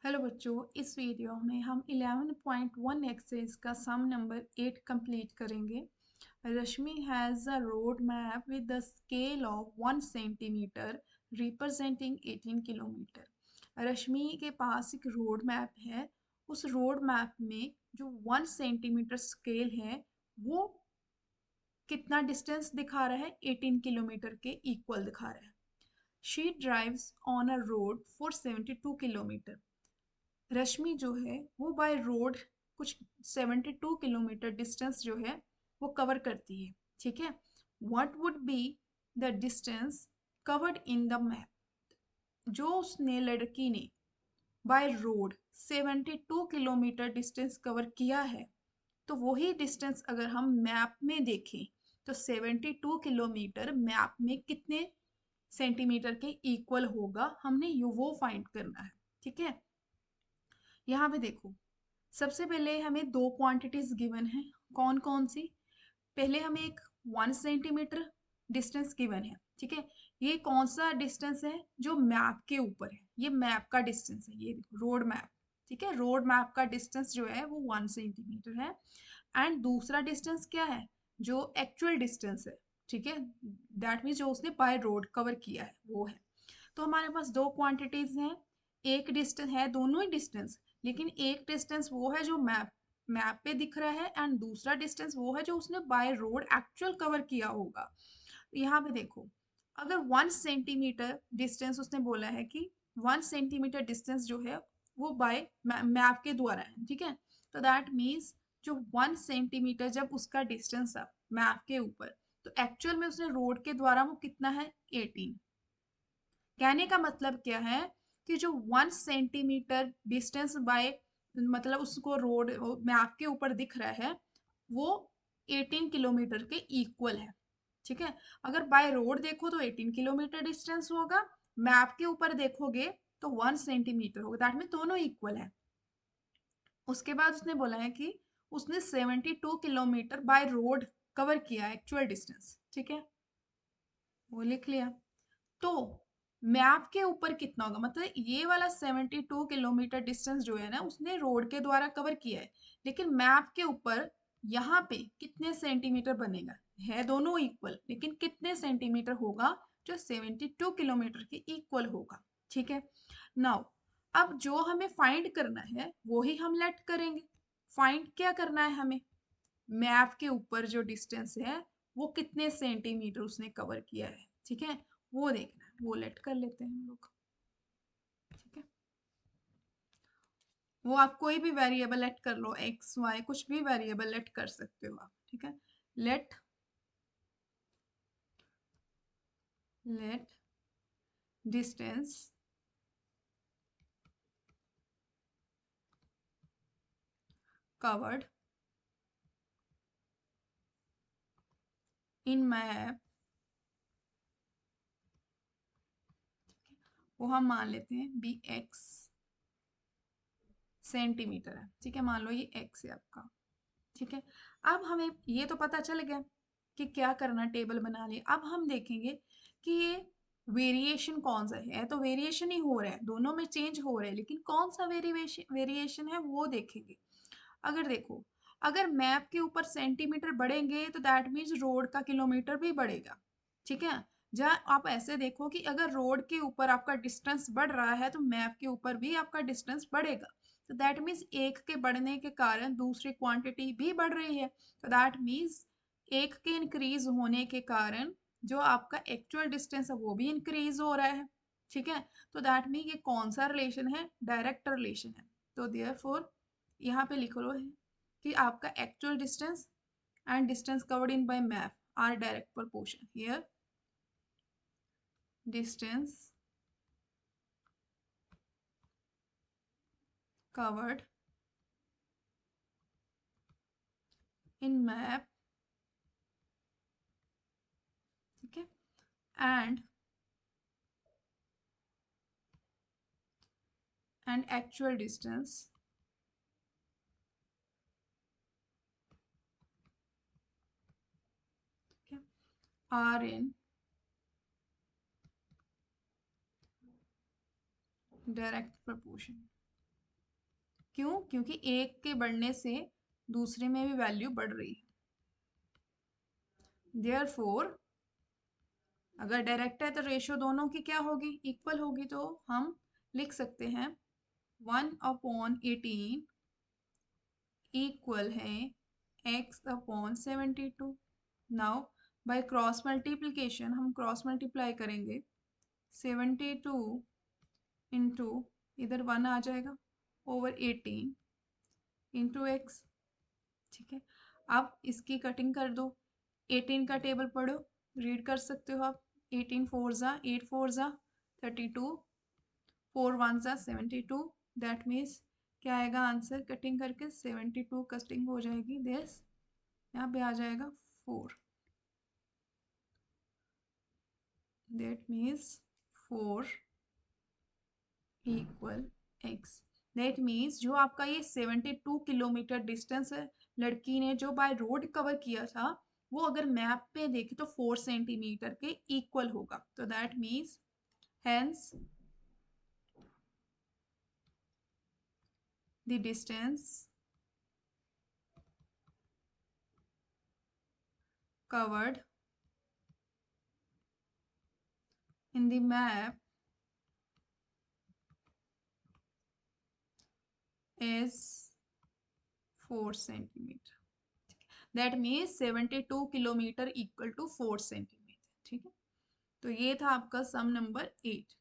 Hello बच्चों, इस video में हम 11.1 एक्सरसाइज का सम नंबर 8 कंप्लीट करेंगे। Rashmi has a road map with the scale of 1 centimeter representing 18 kilometer. Rashmi के पास एक रोड मैप है। उस रोड मैप में जो 1 सेंटीमीटर स्केल है वो कितना डिस्टेंस दिखा रहा है? 18 किलोमीटर के इक्वल दिखा रहा है। She drives on a road for 72 kilometer. Rashmi जो है वो बाय रोड कुछ 72 किलोमीटर डिस्टेंस जो है वो कवर करती है। ठीक है, what would be the distance covered in the map? जो उसने लड़की ने by road 72 kilometre distance cover किया है, तो वही डिस्टेंस अगर हम मैप में देखें तो 72 किलोमीटर मैप में कितने सेंटीमीटर के इक्वल होगा, हमने यू वो फाइंड करना है। ठीक है, यहाँ पे देखो, सबसे पहले हमें दो क्वांटिटीज गिवन है। कौन कौन सी? पहले हमें एक 1 सेंटीमीटर डिस्टेंस गिवन है। ठीक है, ये कौन सा डिस्टेंस है? जो मैप के ऊपर है, ये मैप का डिस्टेंस है, ये रोड मैप। ठीक है, रोड मैप का डिस्टेंस जो है वो 1 सेंटीमीटर है। एंड दूसरा डिस्टेंस क्या है? जो एक्चुअल डिस्टेंस है। ठीक है, दैट मीन्स जो उसने बाय रोड कवर किया है वो है। तो हमारे पास दो क्वांटिटीज हैं। एक डिस्टेंस है, दोनों ही डिस्टेंस, लेकिन एक डिस्टेंस वो है जो मैप मैप पे दिख रहा है एंड दूसरा डिस्टेंस वो है जो उसने बाय रोड एक्चुअल कवर किया होगा। यहाँ पे देखो, अगर 1 सेंटीमीटर डिस्टेंस उसने बोला है कि 1 सेंटीमीटर डिस्टेंस जो है वो बाय मैप के द्वारा है। ठीक है, तो दैट मीन्स जो 1 सेंटीमीटर जब उसका डिस्टेंस था मैप के ऊपर, तो एक्चुअल में उसने रोड के द्वारा वो कितना है? 18। कहने का मतलब क्या है कि जो 1 सेंटीमीटर डिस्टेंस बाय मतलब उसको रोड मैप के ऊपर दिख रहा है वो 18 किलोमीटर के इक्वल है। ठीक है, अगर बाय रोड देखो तो 18 किलोमीटर डिस्टेंस होगा, मैप के ऊपर देखोगे तो 1 सेंटीमीटर होगा। दैट मीन दोनों इक्वल है। उसके बाद उसने बोला है कि उसने 72 किलोमीटर बाय रोड कवर किया एक्चुअल डिस्टेंस। ठीक है, वो लिख लिया। तो मैप के ऊपर कितना होगा? मतलब ये वाला 72 किलोमीटर डिस्टेंस जो है ना उसने रोड के द्वारा कवर किया है, लेकिन मैप के ऊपर यहाँ पे कितने सेंटीमीटर बनेगा? है दोनों इक्वल, लेकिन कितने सेंटीमीटर होगा? जो 72 किलोमीटर के इक्वल होगा। ठीक है, नाउ अब जो हमें फाइंड करना है वो ही हम लेट करेंगे। फाइंड क्या करना है हमें? मैप के ऊपर जो डिस्टेंस है वो कितने सेंटीमीटर उसने कवर किया है। ठीक है, वो देखना है, वो लेट कर लेते हैं हम लोग। ठीक है, वो आप कोई भी वेरिएबल लेट कर लो, एक्स वाई कुछ भी वेरिएबल लेट कर सकते हो आप। ठीक है, let let distance covered in map, वो हम मान लेते हैं बी एक्स सेंटीमीटर है। ठीक है, मान लो ये एक्स है आपका। ठीक है, अब हमें ये तो पता चल गया कि क्या करना, टेबल बना लिया। अब हम देखेंगे कि ये वेरिएशन कौन सा है। तो वेरिएशन ही हो रहा है, दोनों में चेंज हो रहा है, लेकिन कौन सा वेरिएशन वेरिएशन है वो देखेंगे। अगर देखो, अगर मैप के ऊपर सेंटीमीटर बढ़ेंगे तो दैट मीन्स रोड का किलोमीटर भी बढ़ेगा। ठीक है, जहाँ आप ऐसे देखो कि अगर रोड के ऊपर आपका डिस्टेंस बढ़ रहा है तो मैप के ऊपर भी आपका डिस्टेंस बढ़ेगा। तो दैट मीन्स एक के बढ़ने के कारण दूसरी क्वांटिटी भी बढ़ रही है। तो दैट मीन्स एक के इंक्रीज होने के कारण जो आपका एक्चुअल डिस्टेंस है वो भी इंक्रीज हो रहा है। ठीक है, तो दैट मीन ये कौन सा रिलेशन है? डायरेक्ट रिलेशन है। तो देयरफॉर यहाँ पे लिख लो है कि आपका actual distance and distance covered in by map are direct proportion. Here distance covered in map, ठीक है, and actual distance ठीक है are in direct proportion। क्यों? क्योंकि एक के बढ़ने से दूसरे में भी वैल्यू बढ़ रही है। देयरफॉर अगर डायरेक्ट है तो रेशियो दोनों की क्या होगी? इक्वल होगी। तो हम लिख सकते हैं 1/18 इक्वल है x/72। Now by cross multiplication हम क्रॉस मल्टीप्लाई करेंगे 72 इंटू इधर 1 आ जाएगा ओवर 18 इंटू एक्स। ठीक है, अब इसकी कटिंग कर दो। 18 का टेबल पढ़ो, रीड कर सकते हो आप। 18 4 ज़ा 8 4 ज़ा 32, 4 1 ज़ा 72। दैट मीन्स क्या आएगा आंसर? कटिंग करके 72 कटिंग हो जाएगी दिस, यहाँ पे आ जाएगा 4। That means 4 equal x. That means जो आपका ये 72 किलोमीटर डिस्टेंस है लड़की ने जो बाय रोड कवर किया था, वो अगर मैप पे देखे तो 4 सेंटीमीटर के इक्वल होगा। तो that means hence the distance covered in the map is 4 centimetre. That means 72 kilometre equal to 4 centimetre. ठीक है, तो ये था आपका सम नंबर 8।